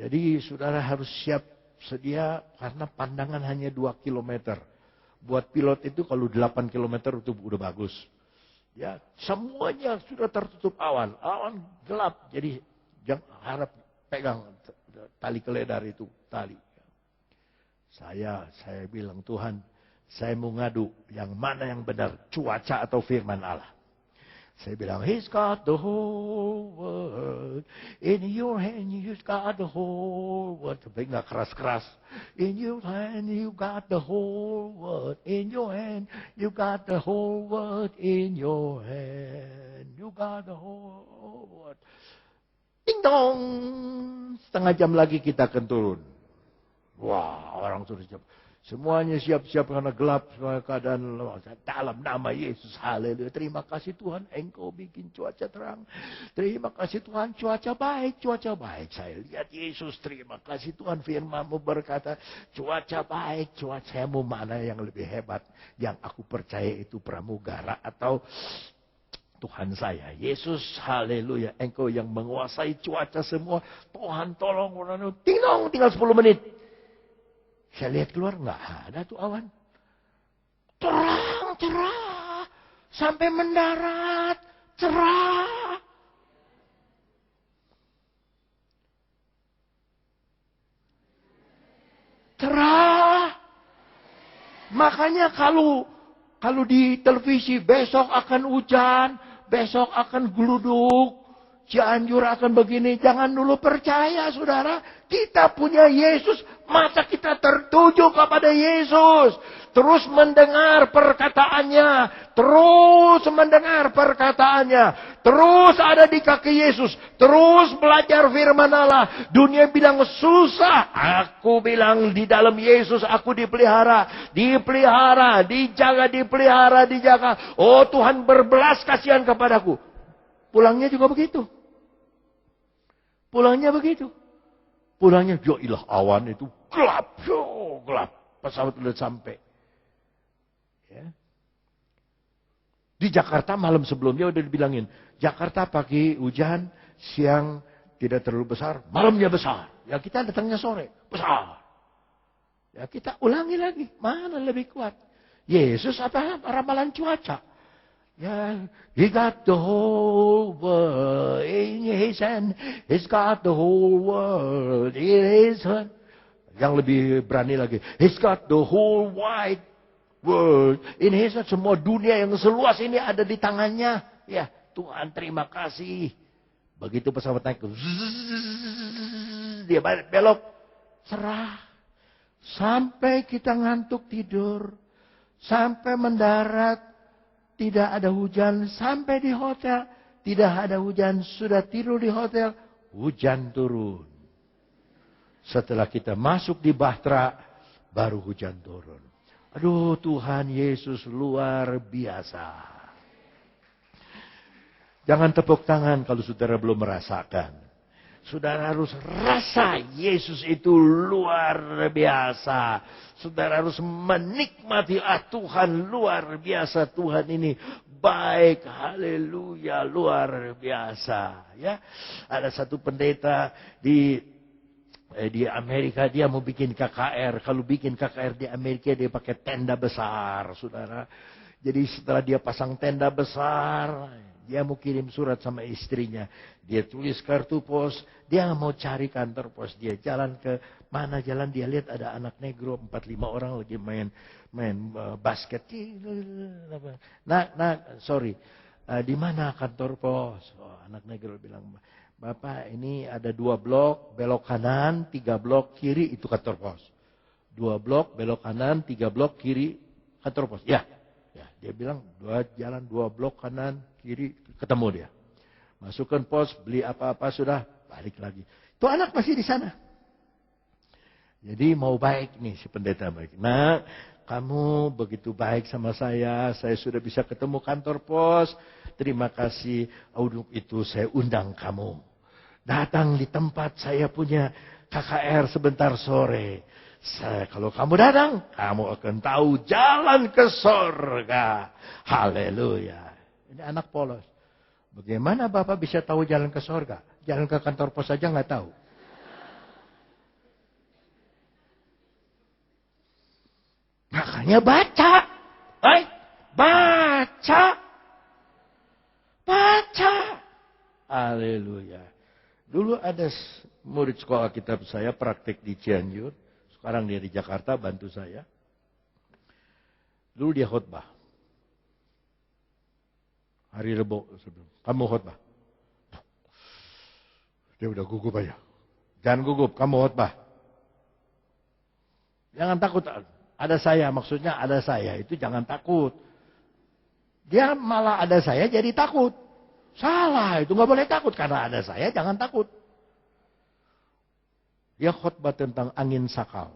Jadi saudara harus siap sedia karena pandangan hanya 2 kilometer. Buat pilot itu kalau 8 kilometer itu udah bagus. Ya, semuanya sudah tertutup awan. Awan gelap. Jadi jangan harap pegang tali keledar itu tali. Saya bilang, Tuhan, saya mau ngadu yang mana yang benar, cuaca atau firman Allah. Saya bilang, He's got the whole world in your hand. He's got the whole world. Tapi nggak keras-keras. In your hand, you got the whole world. In your hand, you got the whole world. In your hand, you got the whole world. Ding dong. Setengah jam lagi kita akan turun. Wah, orang sudah siap. Semuanya siap-siap karena gelap, keadaan dalam nama Yesus. Haleluya. Terima kasih Tuhan, Engkau bikin cuaca terang. Terima kasih Tuhan, cuaca baik, cuaca baik. Saya lihat Yesus, terima kasih Tuhan, firman-Mu berkata, cuaca baik, cuacamu mana yang lebih hebat. Yang aku percaya itu pramugara atau Tuhan saya. Yesus, haleluya. Engkau yang menguasai cuaca semua. Tuhan tolong, tinggal 10 menit. Saya lihat keluar, nggak ada tuh awan. Terang, cerah. Sampai mendarat, cerah. Cerah. Makanya kalau di televisi besok akan hujan, besok akan geluduk, Cianjur akan begini, jangan dulu percaya saudara. Kita punya Yesus, mata kita tertuju kepada Yesus. Terus mendengar perkataannya. Terus mendengar perkataannya. Terus ada di kaki Yesus. Terus belajar firman Allah. Dunia bilang susah. Aku bilang di dalam Yesus aku dipelihara. Dipelihara, dijaga, dipelihara, dijaga. Oh Tuhan berbelas kasihan kepadaku. Pulangnya juga begitu. Pulangnya begitu. Pulangnya, ya ilah awan itu gelap. Gelap. Pesawat udah sampai. Ya. Di Jakarta malam sebelumnya udah dibilangin. Jakarta pagi hujan, siang tidak terlalu besar, malamnya besar. Ya kita datangnya sore, besar. Ya kita ulangi lagi. Mana lebih kuat? Yesus apa ramalan cuaca? Ya, he got the whole world in his hand. He's got the whole world in his hand. Yang lebih berani lagi. He's got the whole wide world in his hand. Semua dunia yang seluas ini ada di tangannya. Ya, Tuhan terima kasih. Begitu pesawat naik. Dia belok. Cerah. Sampai kita ngantuk tidur. Sampai mendarat. Tidak ada hujan sampai di hotel. Tidak ada hujan, sudah tidur di hotel. Hujan turun. Setelah kita masuk di Bahtera, baru hujan turun. Aduh Tuhan Yesus luar biasa. Jangan tepuk tangan kalau saudara belum merasakan. Saudara harus rasa Yesus itu luar biasa. Saudara harus menikmati Tuhan luar biasa. Tuhan ini baik. Haleluya luar biasa. Ya, ada satu pendeta di Amerika dia mau bikin KKR. Kalau bikin KKR di Amerika dia pakai tenda besar, saudara. Jadi setelah dia pasang tenda besar, dia mau kirim surat sama istrinya. Dia tulis kartu pos. Dia mau cari kantor pos. Dia jalan ke mana jalan. Dia lihat ada anak negro 4-5 orang lagi main basket. Sorry. Di mana kantor pos? Oh, anak negro bilang, Bapak ini ada 2 blok. Belok kanan, 3 blok kiri. Itu kantor pos. 2 blok, belok kanan, 3 blok kiri. Kantor pos. Ya. Dia bilang, jalan 2 blok kanan, kiri, ketemu dia. Masukkan pos, beli apa-apa, sudah balik lagi. Itu anak masih di sana. Jadi mau baik nih si pendeta baik. Nah, kamu begitu baik sama saya sudah bisa ketemu kantor pos. Terima kasih, untuk itu saya undang kamu. Datang di tempat saya punya KKR sebentar sore. Kalau kamu datang, kamu akan tahu jalan ke sorga. Haleluya. Ini anak polos. Bagaimana Bapak bisa tahu jalan ke sorga? Jalan ke kantor pos saja nggak tahu. Makanya baca. Baca. Baca. Haleluya. Dulu ada murid sekolah kitab saya praktek di Cianjur. Sekarang dia di Jakarta bantu saya. Dulu dia khotbah. Hari Rebo sebelum. Kamu khotbah. Dia udah gugup aja. Jangan gugup, kamu khotbah. Jangan takut. Ada saya, maksudnya ada saya. Itu jangan takut. Dia malah ada saya jadi takut. Salah, itu nggak boleh takut. Karena ada saya, jangan takut. Dia khotbah tentang angin sakal.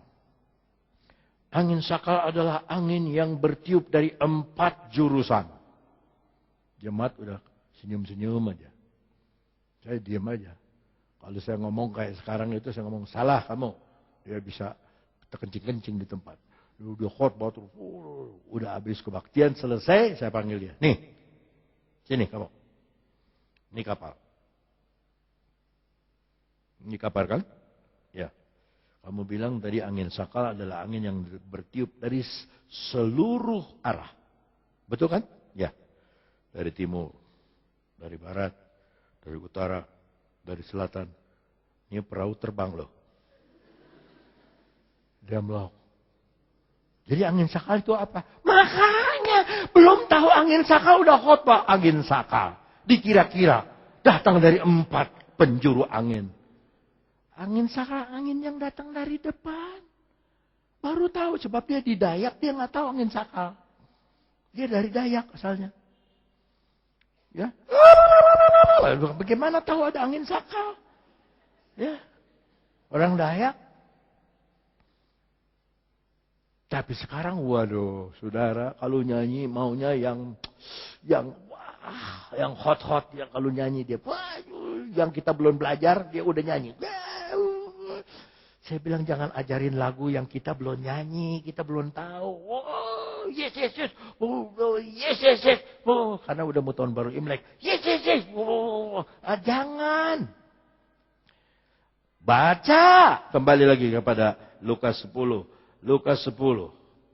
Angin sakal adalah angin yang bertiup dari 4 jurusan. Jemaat udah senyum-senyum aja. Saya diam aja. Kalau saya ngomong kayak sekarang itu, saya ngomong, salah kamu. Dia bisa kencing-kencing di tempat. Dia khotbah terus. Udah habis kebaktian, selesai, saya panggil dia. Nih, sini kamu. Ini kapal. Ini kapal kan? Ya. Kamu bilang tadi angin sakal adalah angin yang bertiup dari seluruh arah. Betul kan? Ya. Dari timur, dari barat, dari utara, dari selatan. Ini perahu terbang loh. Dia melok. Jadi angin sakal itu apa? Makanya belum tahu angin sakal udah khotbah angin sakal. Dikira-kira datang dari 4 penjuru angin. Angin sakal angin yang datang dari depan. Baru tahu sebab dia di Dayak, dia nggak tahu angin sakal. Dia dari Dayak asalnya. Ya. Bagaimana tahu ada angin sakal? Ya. Orang Dayak. Tapi sekarang waduh, saudara, kalau nyanyi maunya yang hot-hot, yang kalau nyanyi dia, yang kita belum belajar dia udah nyanyi. Saya bilang jangan ajarin lagu yang kita belum nyanyi, kita belum tahu. Oh, yes. Oh, yes. Oh, karena udah mau tahun baru Imlek. Yes. Oh, jangan. Baca. Kembali lagi kepada Lukas 10. Lukas 10.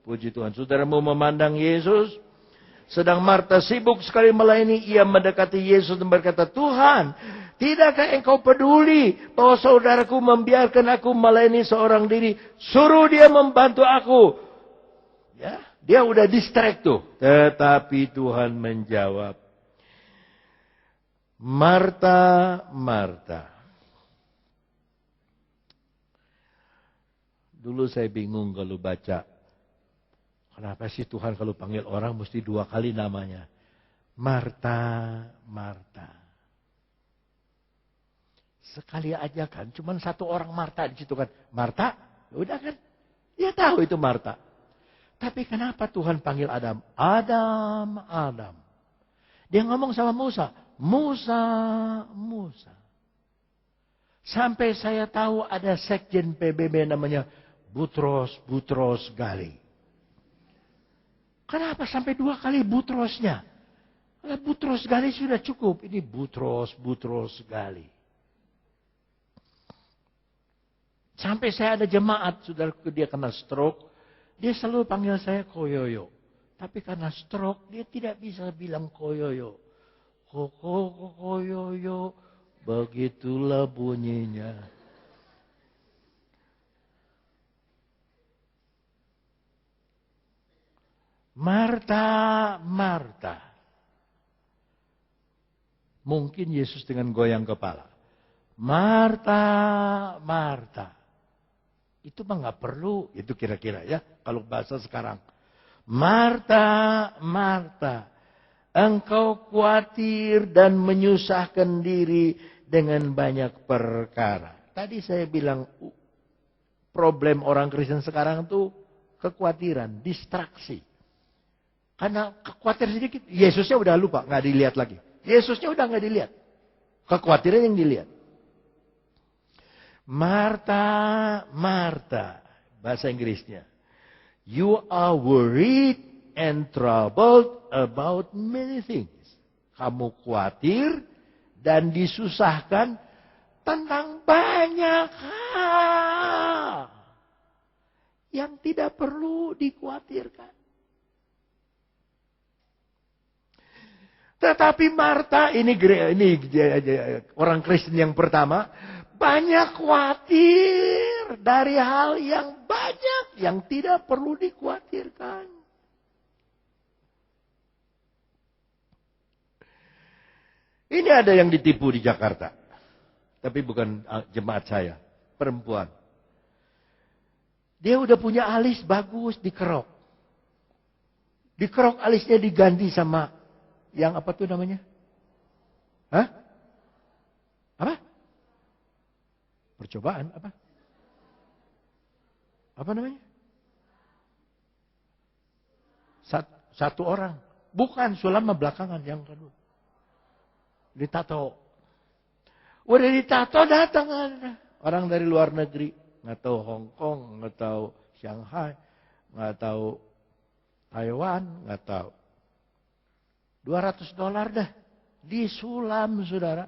Puji Tuhan. Saudara mau memandang Yesus. Sedang Marta sibuk sekali melayani. Ia mendekati Yesus dan berkata, Tuhan, tidakkah engkau peduli bahwa saudaraku membiarkan aku melayani seorang diri? Suruh dia membantu aku. Ya, dia udah distract tuh. Tetapi Tuhan menjawab, Marta, Marta. Dulu saya bingung kalau baca. Kenapa sih Tuhan kalau panggil orang mesti 2 kali namanya? Marta, Marta. Sekali aja kan. Cuman 1 orang Marta di situ kan. Marta, udah kan. Dia tahu itu Marta. Tapi kenapa Tuhan panggil Adam? Adam, Adam. Dia ngomong sama Musa. Musa, Musa. Sampai saya tahu ada sekjen PBB namanya Butros Gali. Kenapa sampai 2 kali Butrosnya? Kalau Butros Gali sudah cukup. Ini Butros Gali. Sampai saya ada jemaat, saudaraku, dia kena stroke. Dia selalu panggil saya Koyoyo. Tapi karena stroke, dia tidak bisa bilang Koyoyo. Koyoyo, begitulah bunyinya. Marta, Marta. Mungkin Yesus dengan goyang kepala. Marta, Marta. Itu mah nggak perlu. Itu kira-kira ya. Kalau bahasa sekarang. Marta, Marta. Engkau khawatir dan menyusahkan diri dengan banyak perkara. Tadi saya bilang. Problem orang Kristen sekarang tuh kekhawatiran, distraksi. Karena khawatir sedikit, Yesusnya udah lupa, nggak dilihat lagi. Yesusnya udah nggak dilihat. Kekhawatiran yang dilihat. Marta, Marta, bahasa Inggrisnya. You are worried and troubled about many things. Kamu khawatir dan disusahkan tentang banyak hal. yang tidak perlu dikhawatirkan. Tetapi Marta, ini orang Kristen yang pertama, banyak khawatir dari hal yang banyak yang tidak perlu dikhawatirkan. Ini ada yang ditipu di Jakarta. Tapi bukan jemaat saya, perempuan. Dia udah punya alis bagus, dikerok. Dikerok alisnya diganti sama yang apa tuh namanya? Hah? Apa? Percobaan apa? Apa namanya? Satu orang. Bukan, selama belakangan yang kedua. Ditato. Udah ditato datang orang dari luar negeri. Nggak tahu Hong Kong, nggak tahu Shanghai, nggak tahu Taiwan, nggak tahu. $200 dah. Disulam, saudara.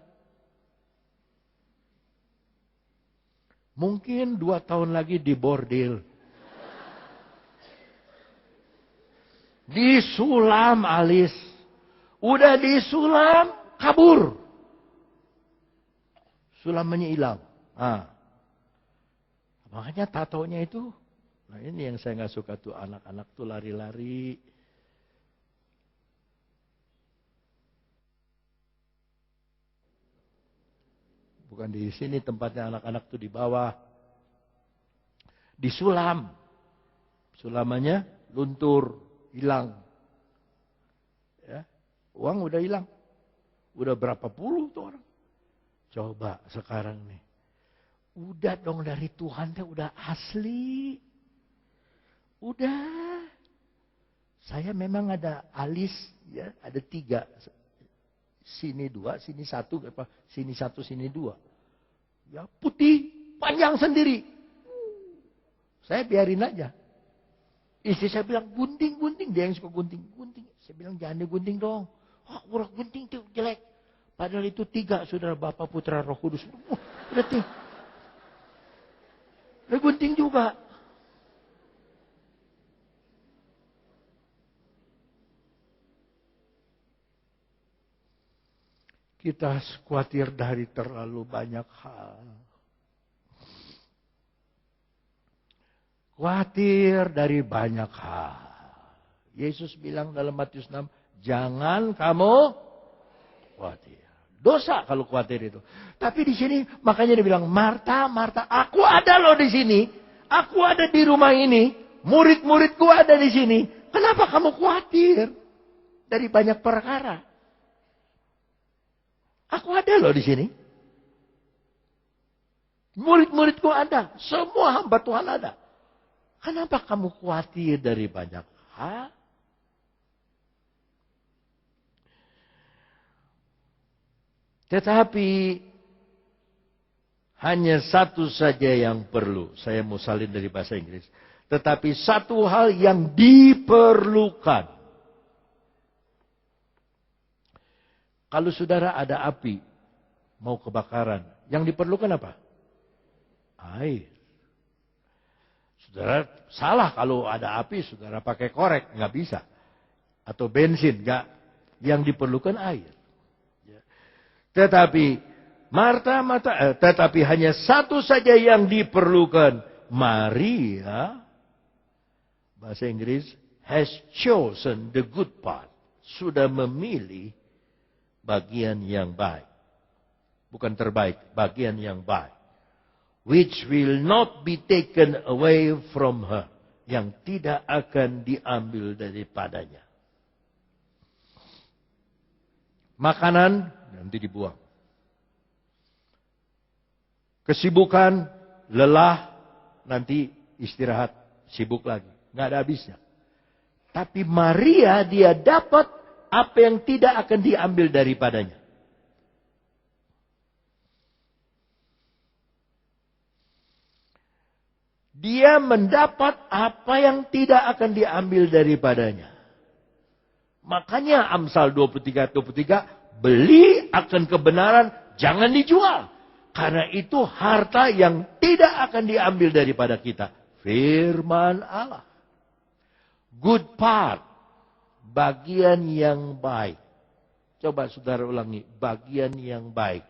Mungkin 2 tahun lagi di bordil. Disulam alis. Udah disulam, kabur. Sulamannya hilang. Makanya tatonya itu. Nah ini yang saya nggak suka tuh. Anak-anak tuh lari-lari. Bukan di sini tempatnya anak-anak tuh di bawah. Disulam. Sulamannya luntur. Hilang. Ya, uang udah hilang. Udah berapa puluh tuh orang. Coba sekarang nih. Udah dong dari Tuhan teh udah asli. Udah. Saya memang ada alis. Ya, ada 3. Sini 2, sini 1. Sini 1, sini 2. Ya putih. Panjang sendiri. Saya biarin aja. Istri saya bilang, gunting. Dia yang suka gunting. Saya bilang, jangan digunting dong. Udah gunting tuh jelek. Padahal itu 3, saudara, Bapa, Putra, Roh Kudus. Berarti. Udah gunting juga. Kita khawatir dari terlalu banyak hal. Khawatir dari banyak hal. Yesus bilang dalam Matius 6, jangan kamu khawatir. Dosa kalau khawatir itu. Tapi di sini makanya dia bilang, Marta, aku ada loh di sini. Aku ada di rumah ini. Murid-muridku ada di sini. Kenapa kamu khawatir? Dari banyak perkara. Aku ada loh di sini. Murid-muridku ada. Semua hamba Tuhan ada. Kenapa kamu khawatir dari banyak hal? Tetapi hanya satu saja yang perlu. Saya mau salin dari bahasa Inggris. Tetapi satu hal yang diperlukan. Kalau saudara ada api, mau kebakaran, yang diperlukan apa? Air. Saudara salah kalau ada api, saudara pakai korek, nggak bisa. Atau bensin, nggak. Yang diperlukan air. Tetapi tetapi hanya satu saja yang diperlukan. Maria, bahasa Inggris, has chosen the good part. Sudah memilih bagian yang baik. Bukan terbaik, bagian yang baik. Which will not be taken away from her. Yang tidak akan diambil daripadanya. Makanan nanti dibuang. Kesibukan, lelah, nanti istirahat, sibuk lagi. Nggak ada habisnya. Tapi Maria dia dapat apa yang tidak akan diambil daripadanya. Dia mendapat apa yang tidak akan diambil daripadanya. Makanya Amsal 23, beli akan kebenaran, jangan dijual. Karena itu harta yang tidak akan diambil daripada kita. Firman Allah. Good part. Bagian yang baik. Coba saudara ulangi. Bagian yang baik.